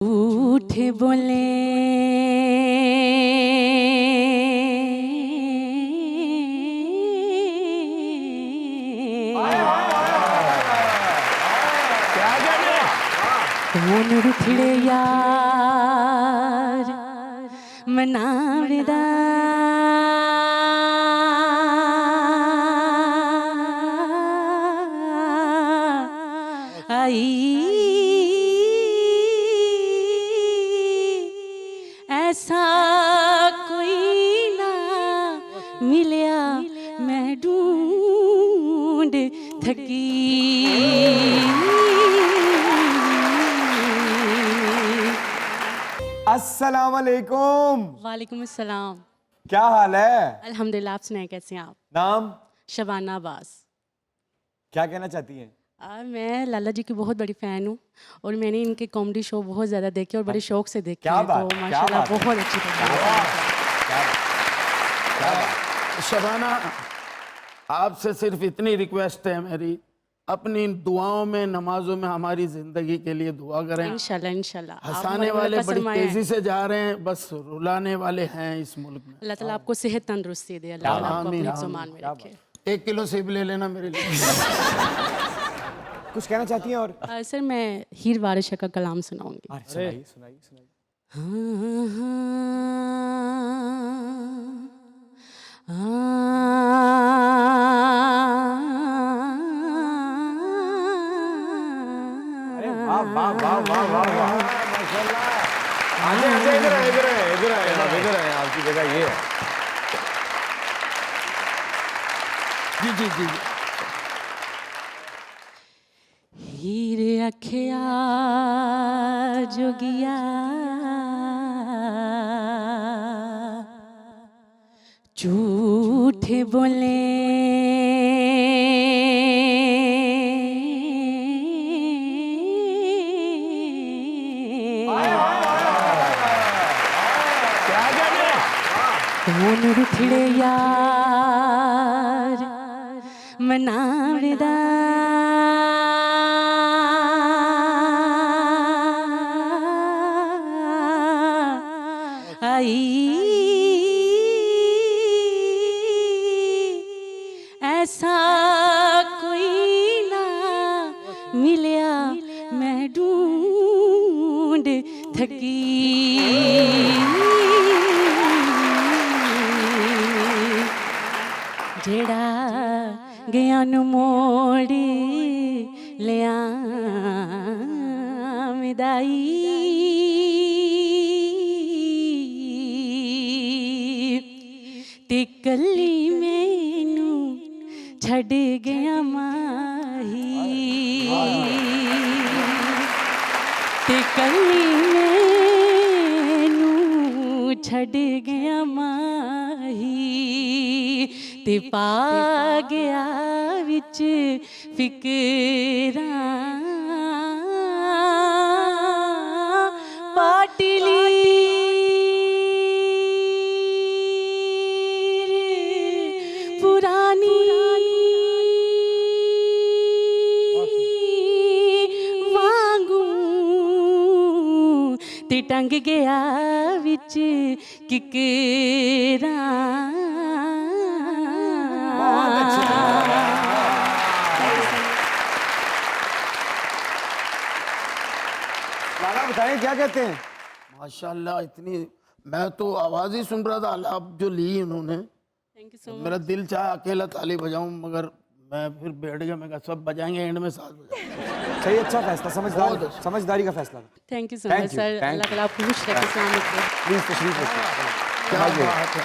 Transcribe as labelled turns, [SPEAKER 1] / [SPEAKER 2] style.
[SPEAKER 1] झूठ बोले कौन रुठड़े यार मनावेदा आई ऐसा कोई ना मिलिया मैं ढूंढ थकी।
[SPEAKER 2] अस्सलाम वालेकुम।
[SPEAKER 1] वालेकुम अस्सलाम।
[SPEAKER 2] क्या हाल है?
[SPEAKER 1] अल्हम्दुलिल्लाह, आप सुनाए कैसे हैं आप?
[SPEAKER 2] नाम?
[SPEAKER 1] शबाना अब्बास।
[SPEAKER 2] क्या कहना चाहती हैं?
[SPEAKER 1] मैं लाला जी की बहुत बड़ी फ़ैन हूँ और मैंने इनके कॉमेडी शो बहुत ज़्यादा देखे और बड़े शौक से देखे हैं, तो माशाल्लाह बहुत अच्छी तरह।
[SPEAKER 3] शबाना, आपसे सिर्फ इतनी रिक्वेस्ट है मेरी, अपनी दुआओं में नमाजों में हमारी जिंदगी के लिए दुआ करें।
[SPEAKER 1] इंशाल्लाह इंशाल्लाह।
[SPEAKER 3] हंसाने वाले बड़ी तेजी से जा रहे हैं, बस रुलाने वाले हैं इस मुल्क में।
[SPEAKER 1] अल्लाह ताला आपको सेहत तंदुरुस्ती दे, अल्लाह ताला आपको अपने ज़ुबान में रखे।
[SPEAKER 3] 1 किलो सेब ले लेना मेरे लिए।
[SPEAKER 2] कुछ कहना चाहती हैं? और
[SPEAKER 1] सर मैं हीर वारिश का कलाम सुनाऊंगी।
[SPEAKER 2] सुनाइए सुनाइए सुनाइए। अरे वाह वाह वाह वाह वाह वाह, माशाल्लाह। आजे आजे इधर आए इधर आए इधर आए आप इधर आए, आपकी जगह ये है।
[SPEAKER 3] जी जी जी।
[SPEAKER 1] हीर अखिया जोगिया झूठ बोले कौन रुठड़े यार मनावेदा आई ऐसा कोई ना मिलिया मैं ढूंढ थकी। जेड़ा गया नु मोड़ लिया मिदाई ते कली मैनू छड़ गया माही ते कली मैनू छड़ गया माही ते पा गया विच फिकरां पाटली पुरानी वांगू ते टंग गया विच किकरां।
[SPEAKER 2] लाला बताएं क्या कहते हैं?
[SPEAKER 3] माशाल्लाह, इतनी मैं तो आवाज ही सुन रहा था, आप जो ली उन्होंने,
[SPEAKER 1] थैंक यू सो मच।
[SPEAKER 3] मेरा दिल चाहे अकेला ताली बजाऊं, मगर मैं फिर बैठ गया, मैं कहा सब बजाएंगे, एंड में साथ बजाऊंगा।
[SPEAKER 2] सही, अच्छा फैसला, समझदारी का फैसला।
[SPEAKER 1] Thank you so much sir. Allah ताला आपको खुश रखे, सलामत रखे।
[SPEAKER 2] प्लीज तशरीफ रखिए।
[SPEAKER 3] क्या बात है।